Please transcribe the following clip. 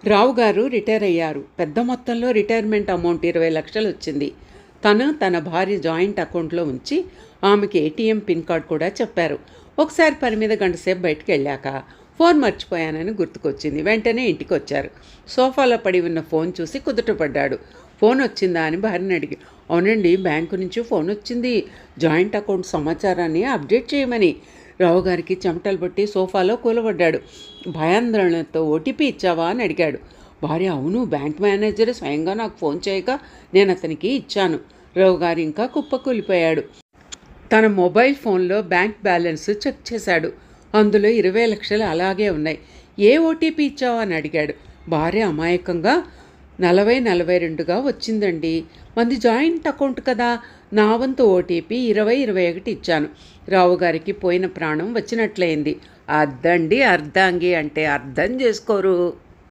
రావు గారు రిటైర్ అయ్యారు. పెద్ద మొత్తంలో రిటైర్మెంట్ అమౌంట్ 20 లక్షలు వచ్చింది. తను తన భార్య జాయింట్ అకౌంట్లో ఉంచి ఆమెకి ఏటీఎం పిన్ కార్డ్ కూడా చెప్పారు. ఒకసారి పని మీద గంటసేపు బయటకు వెళ్ళాక ఫోన్ మర్చిపోయానని గుర్తుకొచ్చింది. వెంటనే ఇంటికి వచ్చారు. సోఫాలో పడి ఉన్న ఫోన్ చూసి కుదుటపడ్డాడు. ఫోన్ వచ్చిందా అని భార్యని అడిగి, అవునండి, బ్యాంకు నుంచి ఫోన్ వచ్చింది, జాయింట్ అకౌంట్ సమాచారాన్ని అప్డేట్ చేయమని. రావు గారికి చెమటలు పట్టి సోఫాలో కూలబడ్డాడు. భయాందోళనతో ఓటీపీ ఇచ్చావా అని అడిగాడు. భార్య, అవును, బ్యాంక్ మేనేజర్ స్వయంగా నాకు ఫోన్ చేయగా నేను అతనికి ఇచ్చాను. రావు గారు ఇంకా కుప్పకూలిపోయాడు. తన మొబైల్ ఫోన్లో బ్యాంక్ బ్యాలెన్స్ చెక్ చేశాడు. అందులో 20 లక్షలు అలాగే ఉన్నాయి. ఏ ఓటీపీ ఇచ్చావా అని అడిగాడు. భార్య అమాయకంగా 4042గా వచ్చిందండి. మంది జాయింట్ అకౌంట్ కదా, నా వంతు ఓటీపీ 2021 ఇచ్చాను. రావు గారికి పోయిన ప్రాణం వచ్చినట్లయింది. అద్దండి అర్ధాంగి అంటే అర్థం చేసుకోరు.